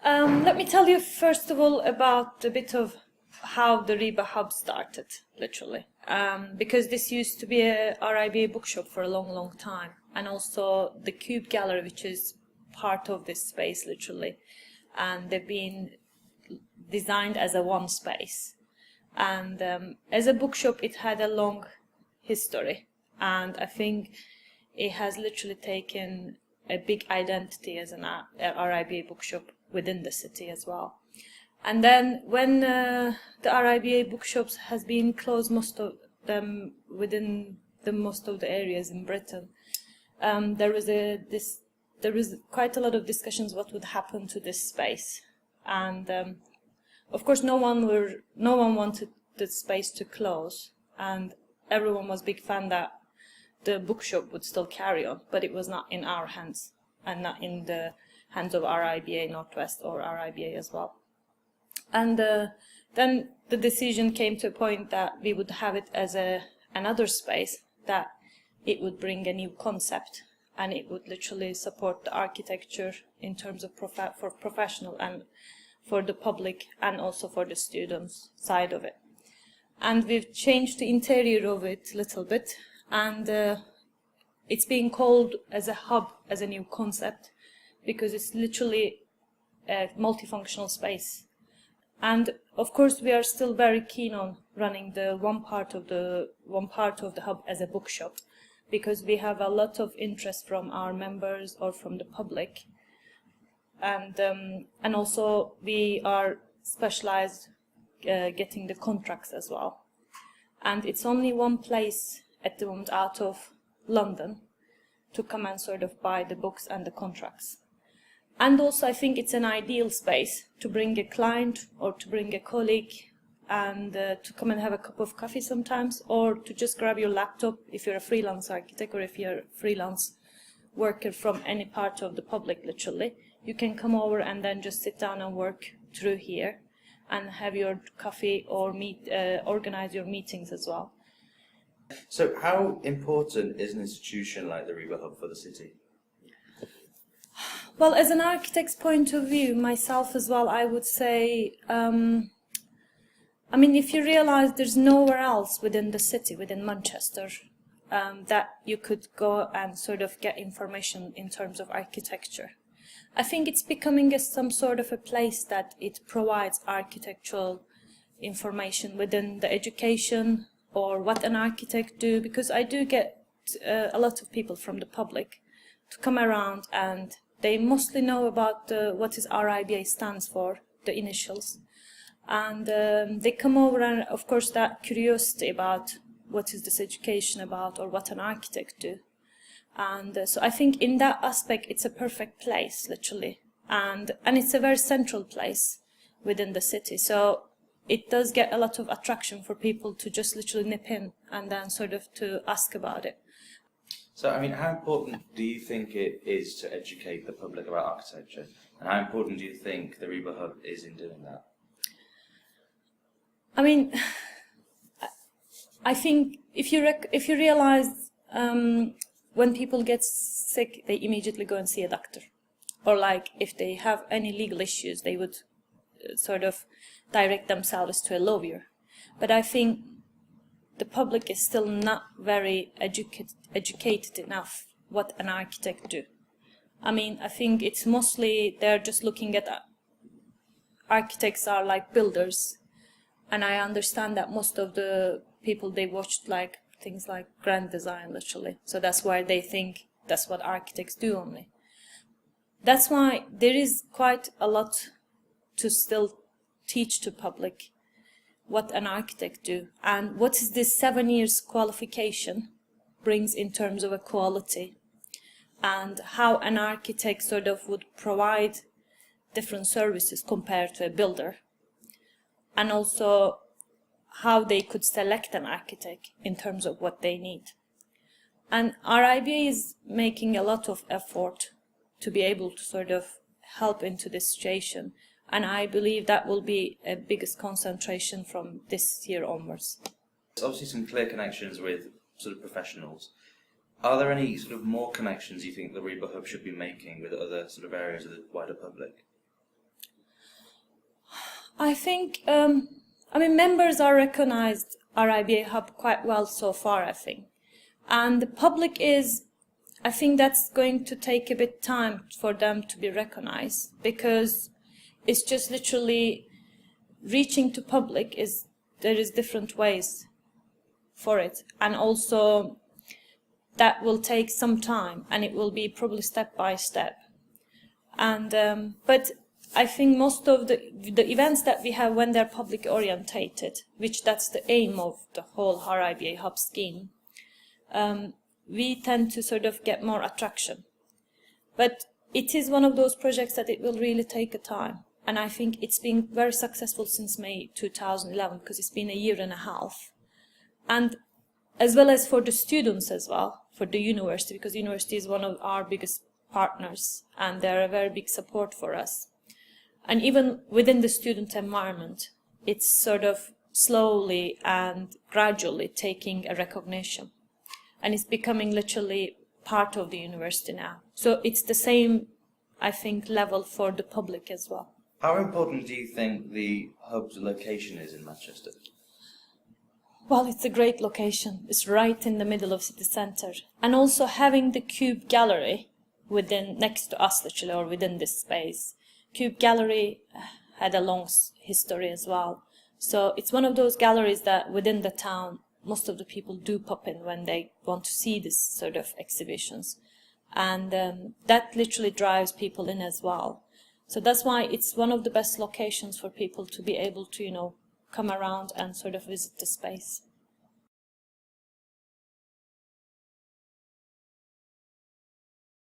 Let me tell you first of all about a bit of how the RIBA Hub started, literally. Because this used to be a RIBA bookshop for a long time, and also the Cube Gallery, which is part of this space, literally. And they've been designed as a one space. And as a bookshop, it had a long history, and I think it has literally taken a big identity as an RIBA bookshop within the city as well. And then when the RIBA bookshops has been closed, most of them within most of the areas in Britain, there was quite a lot of discussions what would happen to this space, and of course no one wanted the space to close, and everyone was big fan that the bookshop would still carry on, but it was not in our hands and not in the hands of RIBA Northwest or RIBA as well. And then the decision came to a point that we would have it as another space, that it would bring a new concept, and it would literally support the architecture in terms of for professional and for the public and also for the students side of it. And we've changed the interior of it a little bit, and it's being called as a hub, as a new concept, because it's literally a multifunctional space. And of course we are still very keen on running the one part of the hub as a bookshop, because we have a lot of interest from our members or from the public, and also we are specialized getting the contracts as well. And it's only one place at the moment out of London to come and sort of buy the books and the contracts. And also I think it's an ideal space to bring a client or to bring a colleague and to come and have a cup of coffee sometimes, or to just grab your laptop if you're a freelance architect or if you're a freelance worker from any part of the public, literally. You can come over and then just sit down and work through here and have your coffee or organize your meetings as well. So how important is an institution like the RIBA Hub for the city? Well, as an architect's point of view, myself as well, I would say, I mean, if you realize there's nowhere else within the city, within Manchester, that you could go and sort of get information in terms of architecture. I think it's becoming some sort of a place that it provides architectural information within the education or what an architect do, because I do get a lot of people from the public to come around, and they mostly know about what is RIBA stands for, the initials. And they come over, and of course that curiosity about what is this education about or what an architect do. And so I think in that aspect it's a perfect place, literally. And it's a very central place within the city. So it does get a lot of attraction for people to just literally nip in and then sort of to ask about it. So, I mean, how important do you think it is to educate the public about architecture? And how important do you think the RIBA Hub is in doing that? I mean, I think if you realize when people get sick, they immediately go and see a doctor. Or like if they have any legal issues, they would sort of direct themselves to a lawyer. But I think the public is still not very educated enough what an architect do. I mean, I think it's mostly they're just looking at architects are like builders, and I understand that most of the people, they watched like things like grand design, literally. So that's why they think that's what architects do only. That's why there is quite a lot to still teach to public what an architect do and what is this 7 years qualification brings in terms of a quality, and how an architect sort of would provide different services compared to a builder, and also how they could select an architect in terms of what they need. And RIBA is making a lot of effort to be able to sort of help into this situation, and I believe that will be a biggest concentration from this year onwards. There's obviously some clear connections with sort of professionals. Are there any sort of more connections you think the RIBA Hub should be making with other sort of areas of the wider public? I think, I mean, members are recognized RIBA Hub quite well so far, I think. And the public is, I think that's going to take a bit time for them to be recognized, because it's just literally reaching to public there is different ways for it. And also that will take some time, and it will be probably step by step. And but I think most of the events that we have, when they're public orientated, which that's the aim of the whole RIBA Hub scheme, we tend to sort of get more attraction. But it is one of those projects that it will really take a time. And I think it's been very successful since May 2011, because it's been a year and a half. And as well as for the students as well, for the university, because the university is one of our biggest partners, and they're a very big support for us. And even within the student environment, it's sort of slowly and gradually taking a recognition. And it's becoming literally part of the university now. So it's the same, I think, level for the public as well. How important do you think the hub's location is in Manchester? Well, it's a great location. It's right in the middle of city centre. And also having the Cube Gallery next to us, literally, or within this space. Cube Gallery had a long history as well. So it's one of those galleries that within the town, most of the people do pop in when they want to see this sort of exhibitions. And that literally drives people in as well. So that's why it's one of the best locations for people to be able to, come around and sort of visit the space.